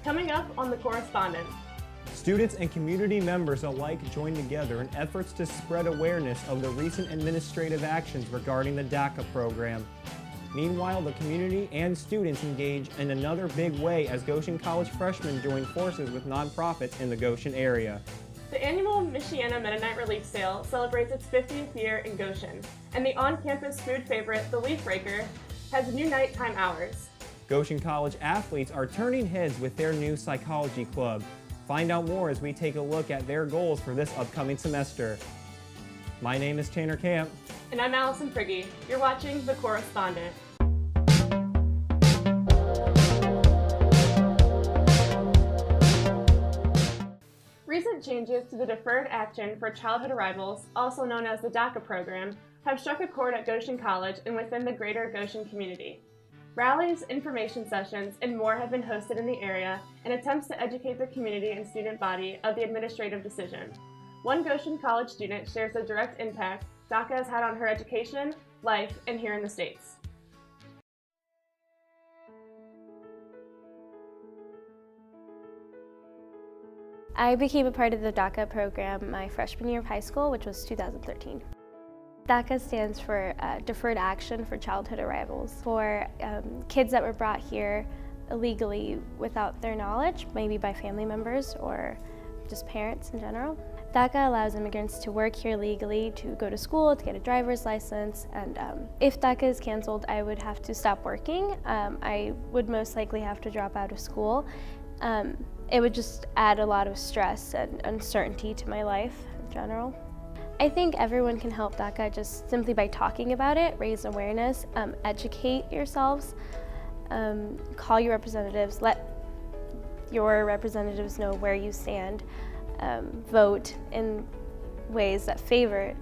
Coming up on The Correspondent. Students and community members alike joined together in efforts to spread awareness of the recent administrative actions regarding the DACA program. Meanwhile, the community and students engage in another big way as Goshen College freshmen join forces with nonprofits in the Goshen area. The annual Michiana Mennonite Relief Sale celebrates its 50th year in Goshen, and the on-campus food favorite, the Raker, has new nighttime hours. Goshen College athletes are turning heads with their new psychology club. Find out more as we take a look at their goals for this upcoming semester. My name is Tanner Camp. And I'm Allison Prigge. You're watching The Correspondent. Recent changes to the Deferred Action for Childhood Arrivals, also known as the DACA program, have struck a chord at Goshen College and within the greater Goshen community. Rallies, information sessions, and more have been hosted in the area in attempts to educate the community and student body of the administrative decision. One Goshen College student shares the direct impact DACA has had on her education, life, and here in the States. I became a part of the DACA program my freshman year of high school, which was 2013. DACA stands for Deferred Action for Childhood Arrivals, for kids that were brought here illegally without their knowledge, maybe by family members or just parents in general. DACA allows immigrants to work here legally, to go to school, to get a driver's license, and if DACA is canceled, I would have to stop working. I would most likely have to drop out of school. It would just add a lot of stress and uncertainty to my life in general. I think everyone can help DACA just simply by talking about it, raise awareness, educate yourselves, call your representatives, let your representatives know where you stand, vote in ways that favor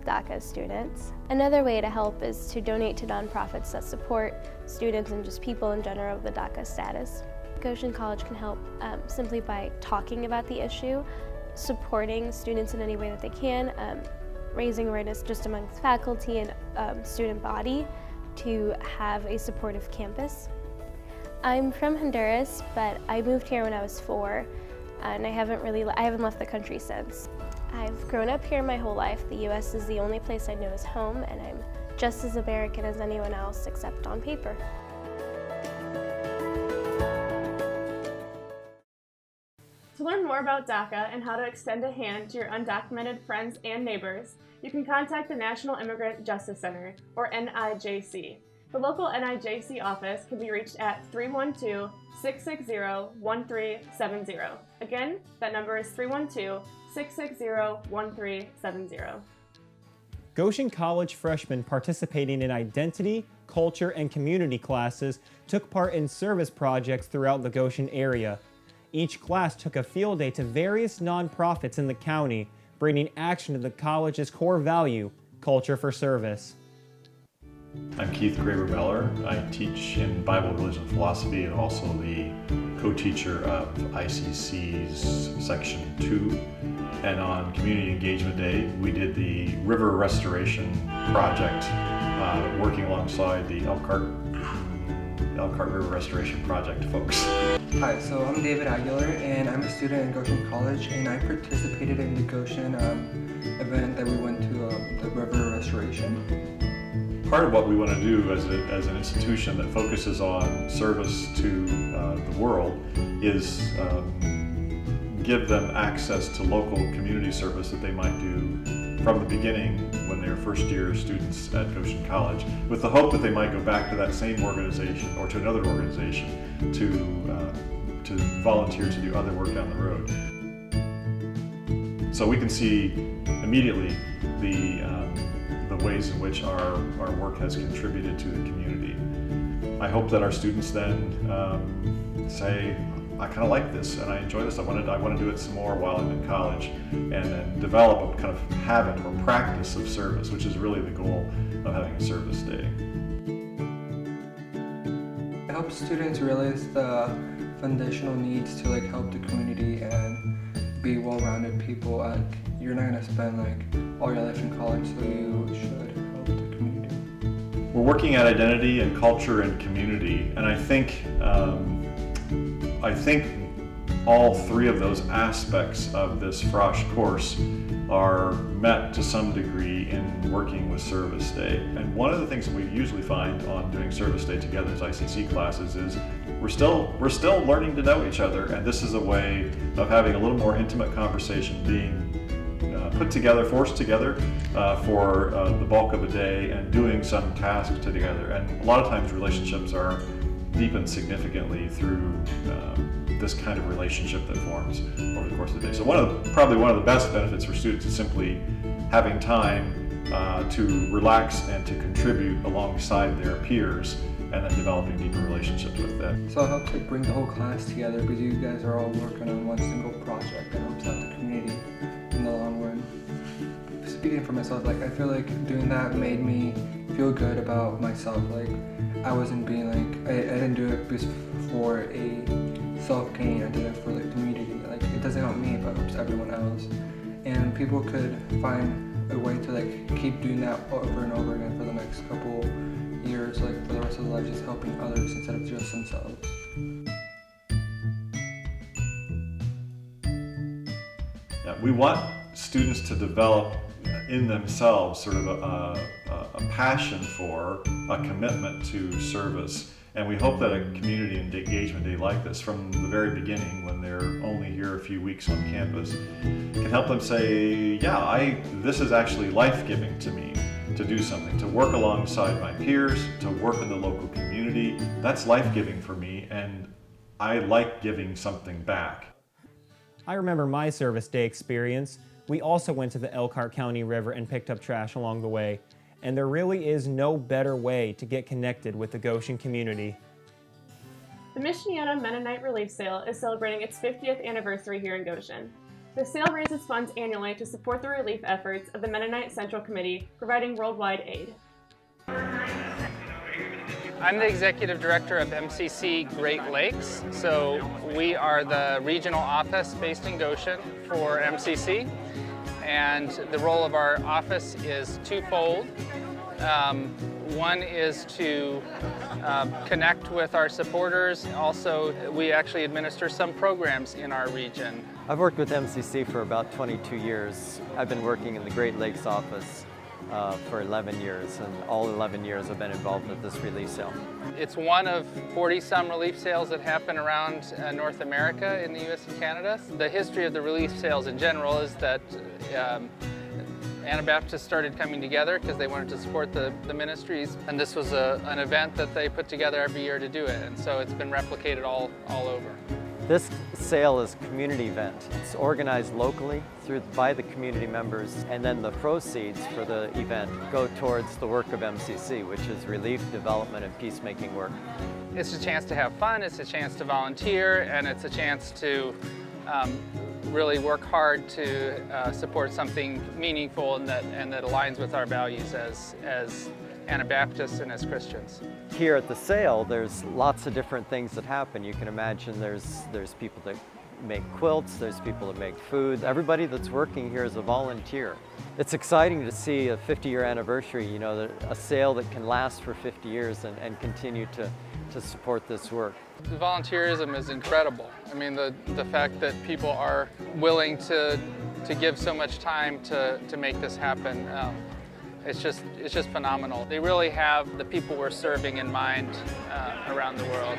DACA students. Another way to help is to donate to nonprofits that support students and just people in general of the DACA status. Goshen College can help simply by talking about the issue, supporting students in any way that they can, raising awareness just amongst faculty and student body to have a supportive campus. I'm from Honduras, but I moved here when I was 4, and I haven't left the country since. I've grown up here my whole life. The U.S. is the only place I know is home, and I'm just as American as anyone else except on paper. To learn more about DACA and how to extend a hand to your undocumented friends and neighbors, you can contact the National Immigrant Justice Center, or NIJC. The local NIJC office can be reached at 312-660-1370. Again, that number is 312-660-1370. Goshen College freshmen participating in identity, culture, and community classes took part in service projects throughout the Goshen area. Each class took a field day to various nonprofits in the county, bringing action to the college's core value, culture for service. I'm Keith Graber-Beller. I teach in Bible, Religion, and Philosophy and also the co-teacher of ICC's Section 2. And on Community Engagement Day, we did the River Restoration Project, working alongside the Elkhart River Restoration Project folks. Hi, so I'm David Aguilar, and I'm a student in Goshen College, and I participated in the Goshen event that we went to, the river restoration. Part of what we want to do as an institution that focuses on service to the world is give them access to local community service that they might do from the beginning when they're first-year students at Goshen College, with the hope that they might go back to that same organization or to another organization to volunteer to do other work down the road. So we can see immediately the ways in which our work has contributed to the community. I hope that our students then say, I kind of like this and I enjoy this. I want to do it some more while I'm in college, and then develop a kind of habit or practice of service, which is really the goal of having a service day. It helps students realize the foundational needs to help the community and be well-rounded people. You're not going to spend all your life in college, so you should help the community. We're working at identity and culture and community, and I think all three of those aspects of this Frosh course are met to some degree in working with Service Day. And one of the things that we usually find on doing Service Day together as ICC classes is we're still learning to know each other, and this is a way of having a little more intimate conversation being put together, forced together for the bulk of a day, and doing some tasks together. And a lot of times relationships are deepened significantly through this kind of relationship that forms over the course of the day. So probably one of the best benefits for students is simply having time to relax and to contribute alongside their peers, and then developing deeper relationships with them. So it helps like bring the whole class together because you guys are all working on one single project that helps out the community in the long run. Speaking for myself, like I feel like doing that made me feel good about myself. Like I wasn't being like, I didn't do it just for a self-gain, I did it for the community. Like it doesn't help me, but it helps everyone else. And people could find a way to like keep doing that over and over again for the next couple years, like for the rest of their life, just helping others instead of just themselves. Yeah, we want students to develop in themselves sort of a passion for, a commitment to service. And we hope that a community and engagement day like this, from the very beginning when they're only here a few weeks on campus, can help them say, yeah, this is actually life-giving to me, to do something, to work alongside my peers, to work in the local community. That's life-giving for me, and I like giving something back. I remember my Service Day experience. We also went to the Elkhart County River and picked up trash along the way. And there really is no better way to get connected with the Goshen community. The Michiana Mennonite Relief Sale is celebrating its 50th anniversary here in Goshen. The sale raises funds annually to support the relief efforts of the Mennonite Central Committee, providing worldwide aid. I'm the Executive Director of MCC Great Lakes, so we are the regional office based in Goshen for MCC. And the role of our office is twofold. One is to connect with our supporters. Also, we actually administer some programs in our region. I've worked with MCC for about 22 years. I've been working in the Great Lakes office for 11 years, and all 11 years I've been involved with this relief sale. It's one of 40-some relief sales that happen around North America in the US and Canada. The history of the relief sales in general is that Anabaptists started coming together because they wanted to support the ministries, and this was an event that they put together every year to do it, and so it's been replicated all over. This sale is a community event. It's organized locally by the community members, and then the proceeds for the event go towards the work of MCC, which is relief, development, and peacemaking work. It's a chance to have fun, it's a chance to volunteer, and it's a chance to really work hard to support something meaningful and that aligns with our values as Anabaptists and as Christians. Here at the sale, there's lots of different things that happen. You can imagine there's people that make quilts, there's people that make food. Everybody that's working here is a volunteer. It's exciting to see a 50-year anniversary, you know, a sale that can last for 50 years and continue to support this work. The volunteerism is incredible. I mean, the fact that people are willing to give so much time to make this happen, it's just phenomenal. They really have the people we're serving in mind around the world.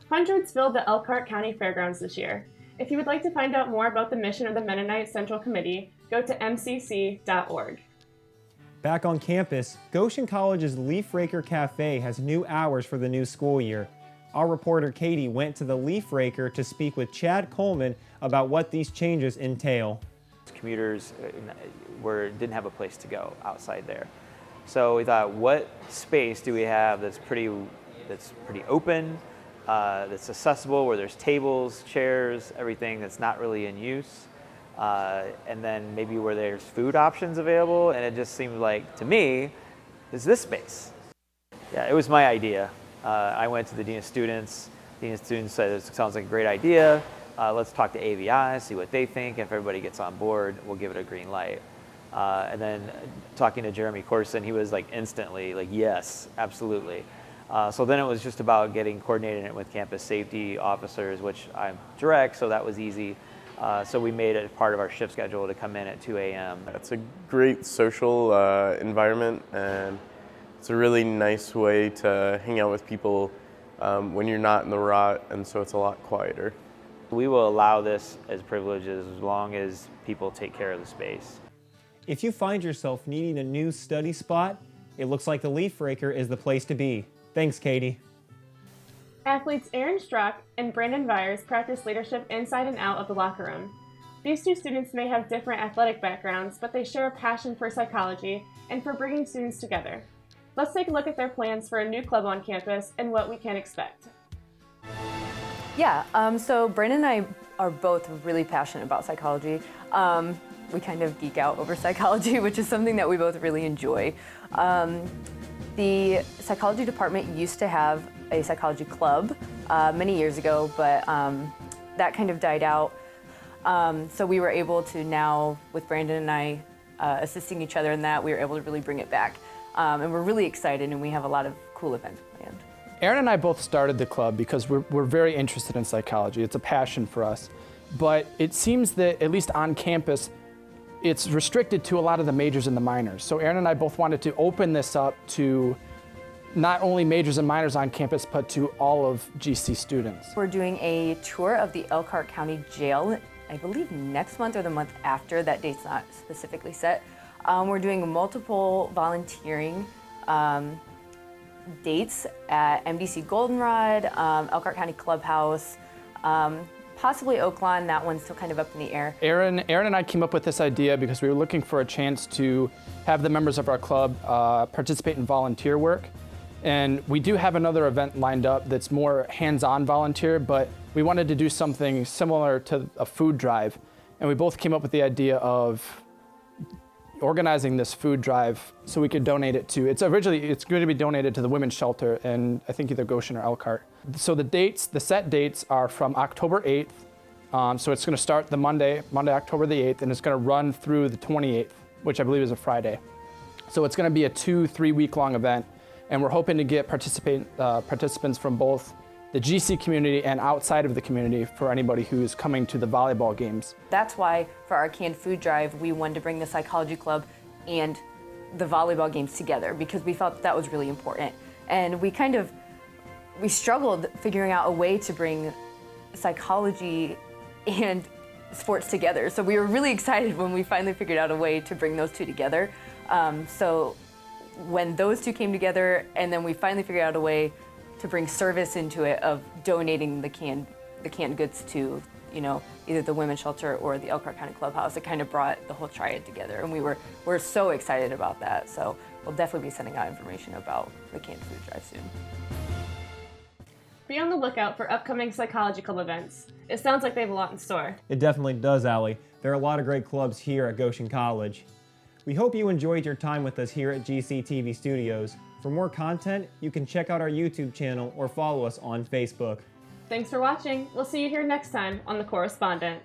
Hundreds filled the Elkhart County Fairgrounds this year. If you would like to find out more about the mission of the Mennonite Central Committee, go to mcc.org. Back on campus, Goshen College's Leaf Raker Cafe has new hours for the new school year. Our reporter Kadie went to the Leaf Raker to speak with Chad Coleman about what these changes entail. Commuters didn't have a place to go outside there. So we thought, what space do we have that's pretty open, that's accessible, where there's tables, chairs, everything that's not really in use, and then maybe where there's food options available. And it just seemed like, to me, is this space. Yeah, it was my idea. I went to the Dean of Students. The Dean of Students said, it sounds like a great idea. Let's talk to AVI, see what they think. If everybody gets on board, we'll give it a green light. And then talking to Jeremy Corson, he was like instantly like, yes, absolutely. So then it was just about coordinating it with campus safety officers, which I'm direct, so that was easy. So we made it part of our shift schedule to come in at 2 a.m. It's a great social environment, and it's a really nice way to hang out with people when you're not in the rot, and so it's a lot quieter. We will allow this as privileges as long as people take care of the space. If you find yourself needing a new study spot, it looks like the Leaf Raker is the place to be. Thanks, Kadie. Athletes Aaron Struck and Brandon Vyers practice leadership inside and out of the locker room. These two students may have different athletic backgrounds, but they share a passion for psychology and for bringing students together. Let's take a look at their plans for a new club on campus and what we can expect. Yeah, so Brandon and I are both really passionate about psychology. We kind of geek out over psychology, which is something that we both really enjoy. The psychology department used to have a psychology club many years ago, but that kind of died out. So we were able to now, with Brandon and I assisting each other in that, we were able to really bring it back. And we're really excited, and we have a lot of cool events planned. Aaron and I both started the club because we're very interested in psychology. It's a passion for us. But it seems that, at least on campus, it's restricted to a lot of the majors and the minors. So Aaron and I both wanted to open this up to not only majors and minors on campus, but to all of GC students. We're doing a tour of the Elkhart County Jail, I believe next month or the month after. That date's not specifically set. We're doing multiple volunteering dates at MDC Goldenrod, Elkhart County Clubhouse, possibly Oaklawn. That one's still kind of up in the air. Aaron and I came up with this idea because we were looking for a chance to have the members of our club participate in volunteer work. And we do have another event lined up that's more hands-on volunteer, but we wanted to do something similar to a food drive. And we both came up with the idea of organizing this food drive so we could donate it to, it's going to be donated to the women's shelter in, I think, either Goshen or Elkhart. So the set dates are from October 8th. So it's going to start the Monday, October the 8th, and it's going to run through the 28th, which I believe is a Friday. So it's going to be a 2-3 week long event, and we're hoping to get participants from both the GC community and outside of the community for anybody who's coming to the volleyball games. That's why for our canned food drive, we wanted to bring the psychology club and the volleyball games together because we felt that was really important. And we struggled figuring out a way to bring psychology and sports together. So we were really excited when we finally figured out a way to bring those two together. So when those two came together, and then we finally figured out a way to bring service into it of donating the canned goods to, either the women's shelter or the Elkhart County Clubhouse, it kind of brought the whole triad together, and we're so excited about that. So we'll definitely be sending out information about the canned food drive soon. Be on the lookout for upcoming Psychology Club events. It sounds like they have a lot in store. It definitely does, Allie. There are a lot of great clubs here at Goshen College. We hope you enjoyed your time with us here at GCTV Studios. For more content, you can check out our YouTube channel or follow us on Facebook. Thanks for watching. We'll see you here next time on The Correspondent.